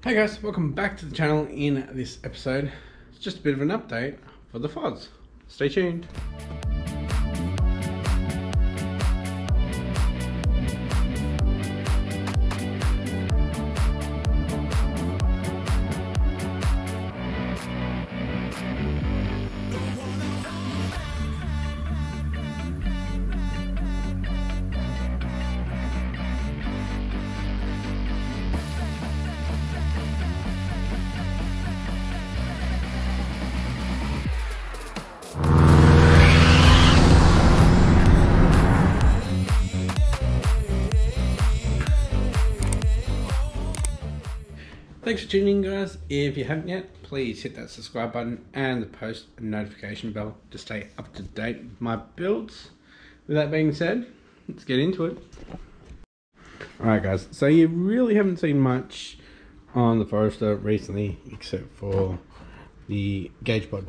Hey guys, welcome back to the channel. In this episode, it's just a bit of an update for the FODs. Stay tuned. Thanks for tuning in, guys. If you haven't yet, please hit that subscribe button and the post notification bell to stay up to date with my builds. With that being said, let's get into it. Alright guys, so you really haven't seen much on the Forester recently except for the gauge pod.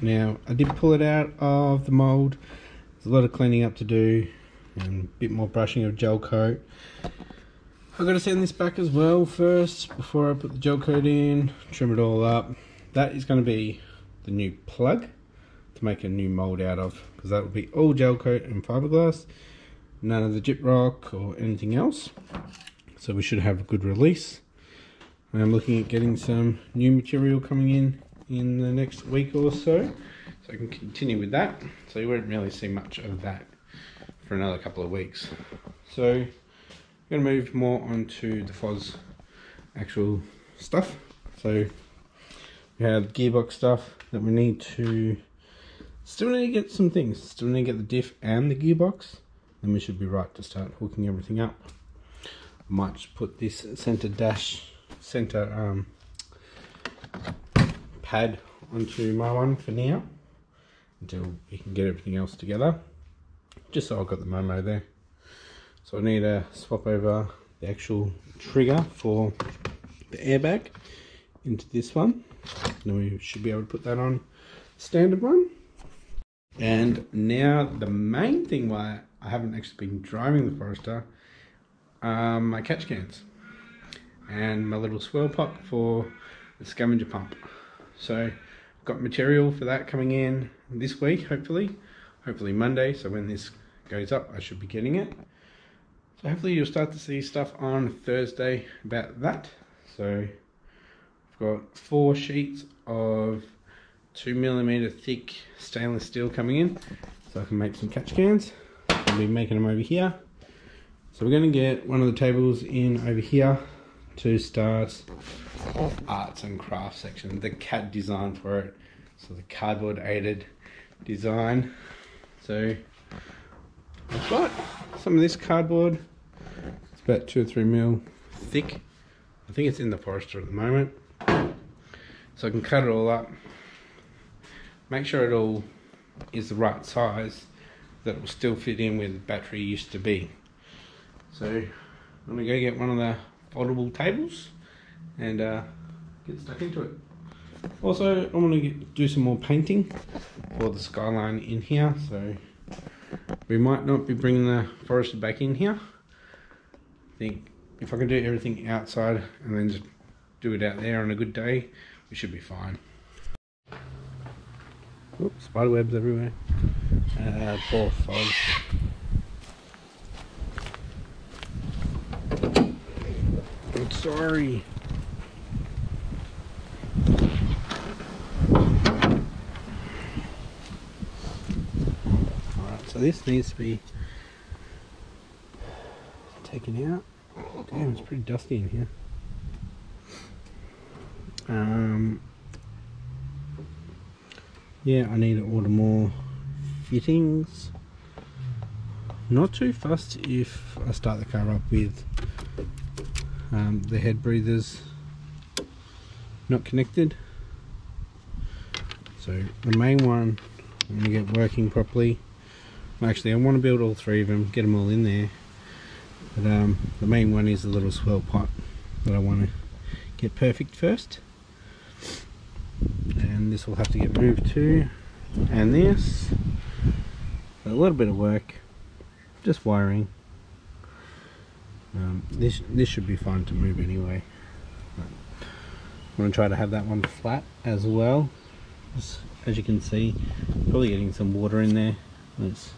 Now, I did pull it out of the mold. There's a lot of cleaning up to do and a bit more brushing of gel coat. I've got to sand this back as well first before I put the gel coat in, trim it all up. That is going to be the new plug to make a new mold out of, because that will be all gel coat and fiberglass, none of the gyprock or anything else. So we should have a good release. I'm looking at getting some new material coming in the next week or so I can continue with that. So you won't really see much of that for another couple of weeks. So I'm going to move more onto the FOS actual stuff. So we have gearbox stuff that we need to, still need to get some things, still need to get the diff and the gearbox, then we should be right to start hooking everything up. I might just put this center pad onto my one for now until we can get everything else together, just so I've got the Momo there. So I need to swap over the actual trigger for the airbag into this one. Then we should be able to put that on the standard one. And now the main thing why I haven't actually been driving the Forester are my catch cans and my little swirl pot for the scavenger pump. So I've got material for that coming in this week, hopefully Monday. So when this goes up, I should be getting it. So hopefully you'll start to see stuff on Thursday about that. So I've got 4 sheets of 2mm thick stainless steel coming in, so I can make some catch cans. I'll be making them over here. So we're going to get one of the tables in over here to start arts and crafts section, the CAD design for it. So the cardboard aided design. So I've got some of this cardboard. It's about 2 or 3 mil thick. I think it's in the Forester at the moment. So I can cut it all up, make sure it all is the right size, that it will still fit in where the battery used to be. So I'm going to go get one of the foldable tables and get stuck into it. Also, I'm going to do some more painting for the skyline in here. So we might not be bringing the Forester back in here. I think if I can do everything outside and then just do it out there on a good day, we should be fine. Oops, spider webs everywhere. Poor FOS. I'm sorry. So this needs to be taken out. Damn, it's pretty dusty in here. Yeah, I need to order more fittings. Not too fussed if I start the car up with the head breathers not connected. So the main one I'm going to get working properly. Actually, I want to build all 3 of them, get them all in there. But the main one is the little swirl pot that I want to get perfect first. And this will have to get moved too. And this, a little bit of work, just wiring. This should be fine to move anyway. going to try to have that one flat as well. Just, as you can see, probably getting some water in there. It's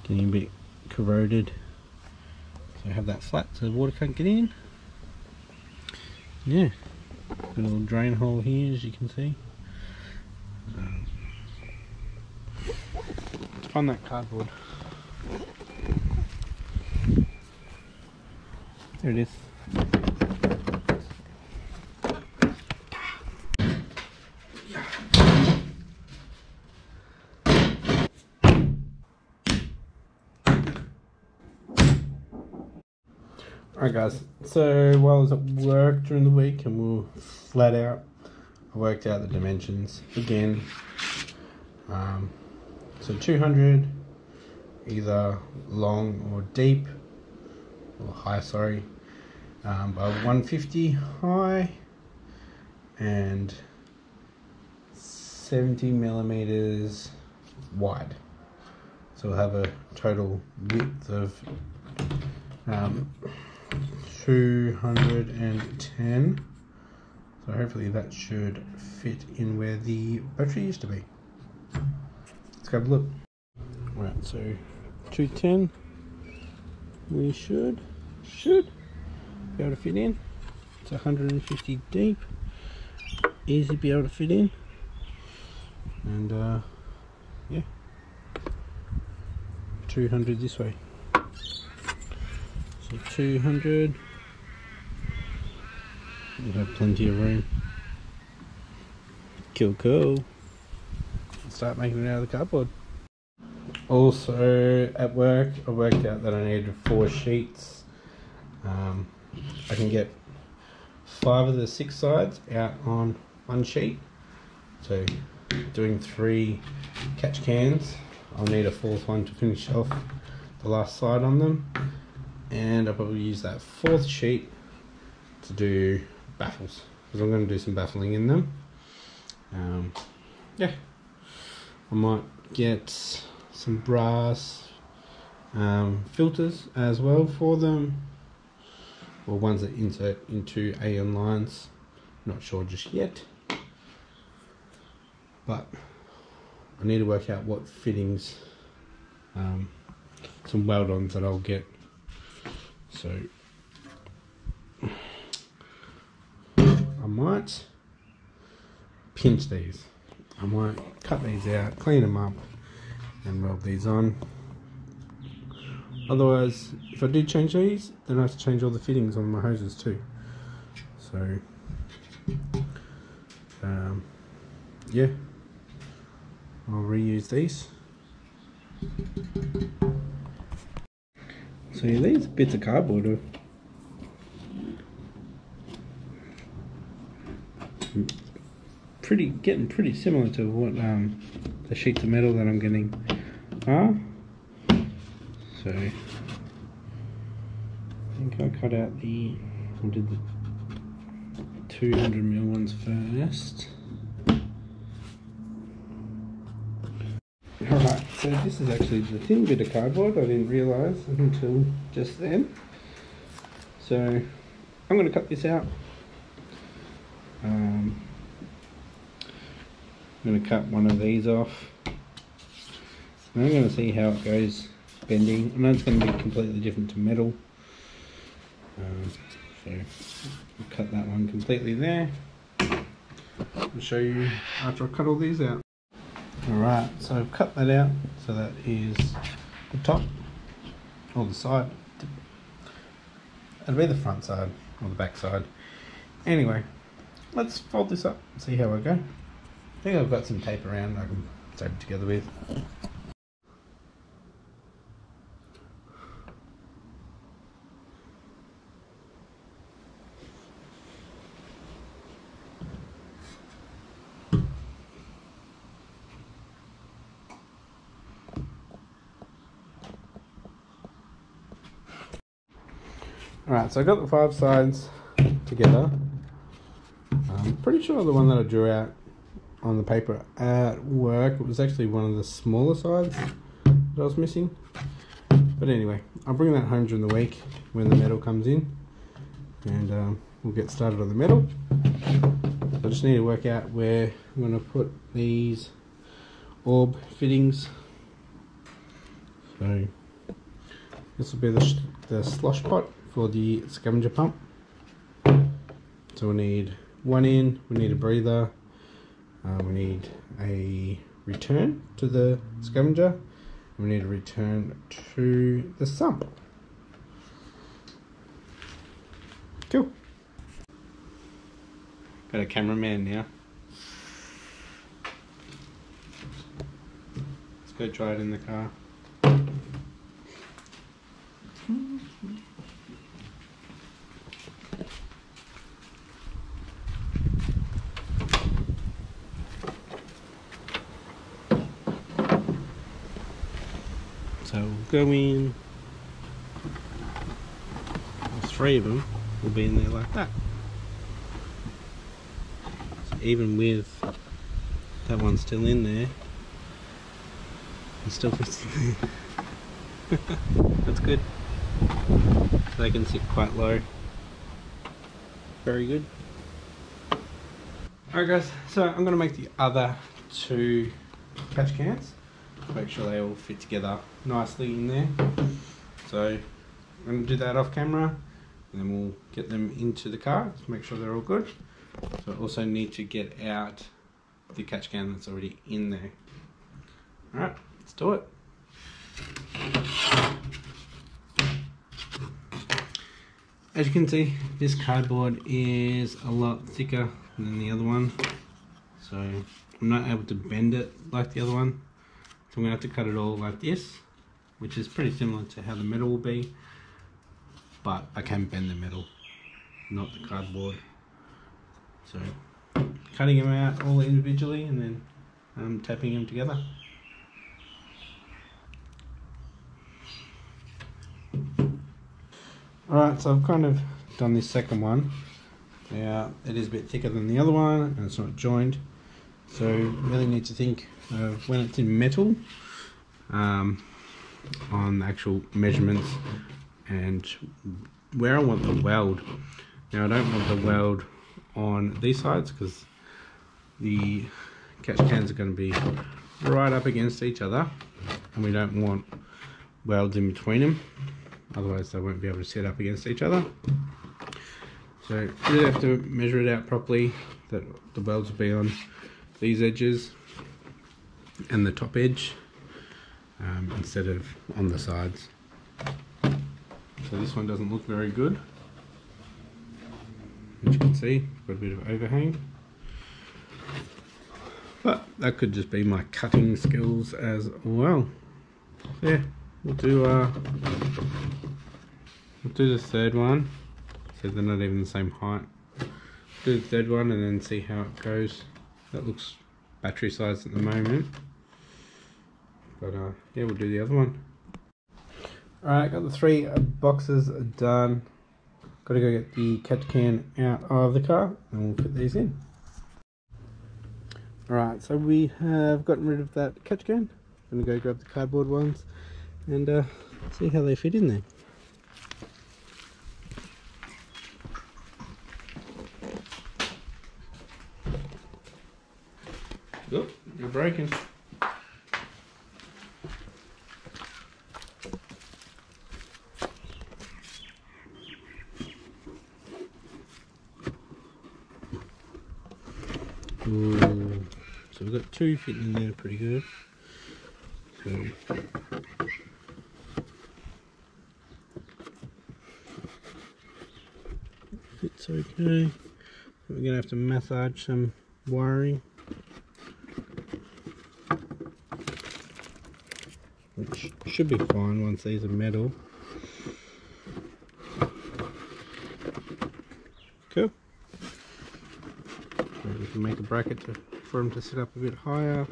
getting a bit corroded. So have that flat so the water can't get in. Yeah, got a little drain hole here, as you can see. Let's find that cardboard. There it is. Alright guys, so while I was at work during the week and we were flat out, I worked out the dimensions again. So 200 either long or deep, or high, sorry, by 150 high and 70 millimeters wide. So we'll have a total width of 210. So hopefully that should fit in where the battery used to be. Let's have a look. Right, so 210 we should be able to fit in. It's 150 deep, easy to be able to fit in, and yeah, 200 this way. So 200, we'll have plenty of room. Cool. Start making it out of the cardboard. Also at work, I worked out that I needed 4 sheets. I can get 5 of the 6 sides out on 1 sheet. So doing 3 catch cans, I'll need a 4th one to finish off the last side on them. And I'll probably use that 4th sheet to do baffles, because I'm going to do some baffling in them. Yeah, I might get some brass filters as well for them, or ones that insert into AN lines. Not sure just yet, but I need to work out what fittings, some weld-ons that I'll get. So I might pinch these. I might cut these out, clean them up, and weld these on. Otherwise, if I do change these, then I have to change all the fittings on my hoses too. So yeah, I'll reuse these. So yeah, these bits of cardboard are getting pretty similar to what the sheets of metal that I'm getting are. So I think I cut out I did the 200mm ones first. Alright, so this is actually the thin bit of cardboard. I didn't realise until just then. So I'm going to cut this out. I'm going to cut one of these off. And I'm going to see how it goes bending. I know it's going to be completely different to metal. So I'll cut that one completely there. I'll show you after I cut all these out. Alright, so I've cut that out. So that is the top, or the side. It'll be the front side or the back side. Anyway, let's fold this up and see how I go. I think I've got some tape around I can tape it together with. Alright, so I got the 5 sides together. I'm pretty sure the one that I drew out on the paper at work, it was actually one of the smaller sides that I was missing. But anyway, I'll bring that home during the week when the metal comes in, and we'll get started on the metal. So I just need to work out where I'm going to put these orb fittings. So this will be the slosh pot for the scavenger pump. So we need one in, we need a breather, we need a return to the scavenger, and we need a return to the sump. Cool. Got a cameraman now. Let's go try it in the car. So we'll go in, all three of them will be in there like that. So even with that one still in there, it still fits in there. That's good. So they can sit quite low. Very good. Alright guys, so I'm going to make the other two catch cans. Make sure they all fit together nicely in there. So I'm going to do that off camera, and then we'll get them into the car to make sure they're all good. So I also need to get out the catch can that's already in there. Alright, let's do it. As you can see, this cardboard is a lot thicker than the other one, so I'm not able to bend it like the other one. So I'm going to have to cut it all like this, which is pretty similar to how the metal will be, but I can bend the metal, not the cardboard. So cutting them out all individually and then tapping them together. Alright, so I've kind of done this second one. Now it is a bit thicker than the other one and it's not joined, so you really need to think of when it's in metal on the actual measurements and where I want the weld. Now I don't want the weld on these sides because the catch cans are going to be right up against each other and we don't want welds in between them, otherwise they won't be able to sit up against each other. So you really have to measure it out properly, that the welds will be on these edges and the top edge instead of on the sides. So this one doesn't look very good. As you can see, got a bit of overhang. But that could just be my cutting skills as well. Yeah, we'll do the third one. So they're not even the same height. Do the third one and then see how it goes. That looks battery sized at the moment. But yeah, we'll do the other one. Alright, got the three boxes done. Got to go get the catch can out of the car and we'll put these in. Alright, so we have gotten rid of that catch can. I'm going to go grab the cardboard ones and see how they fit in there. Oh, you're breaking. Ooh. So we've got two fitting in there pretty good. So fits okay. We're going to have to massage some wiring, which should be fine once these are metal. Cool. So we can make a bracket for them to sit up a bit higher.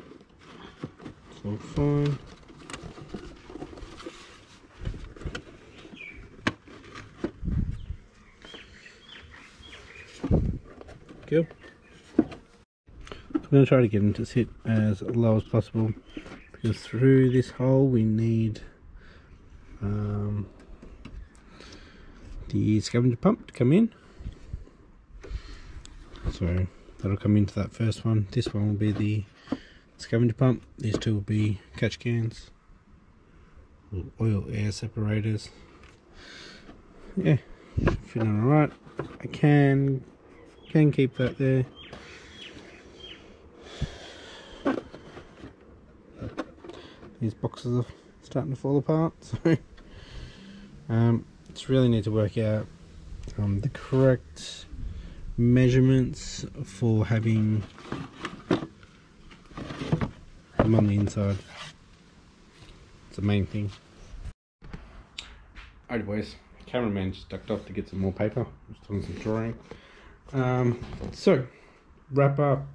It's all fine. Cool. I'm going to try to get them to sit as low as possible, because through this hole we need the scavenger pump to come in. So that'll come into that first one. This one will be the scavenger pump. These two will be catch cans, oil air separators. Yeah, fitting alright. I can keep that there. These boxes are starting to fall apart, so just really need to work out the correct measurements for having them on the inside. It's the main thing. Alright boys, cameraman just ducked off to get some more paper. I'm just doing some drawing. So wrap up.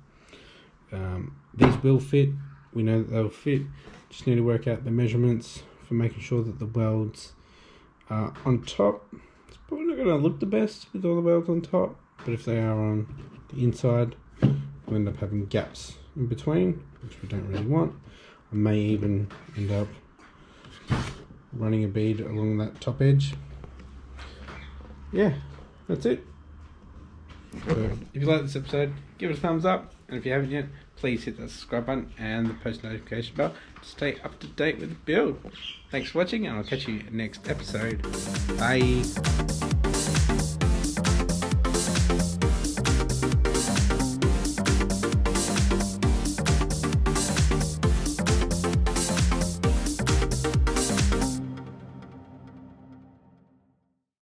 These will fit. We know that they'll fit. Just need to work out the measurements for making sure that the welds are on top. It's probably not going to look the best with all the welds on top, but if they are on the inside, we'll end up having gaps in between, which we don't really want. I may even end up running a bead along that top edge. Yeah, that's it. So if you like this episode, give it a thumbs up, and if you haven't yet, please hit that subscribe button and the post notification bell to stay up to date with the build. Thanks for watching, and I'll catch you next episode. Bye.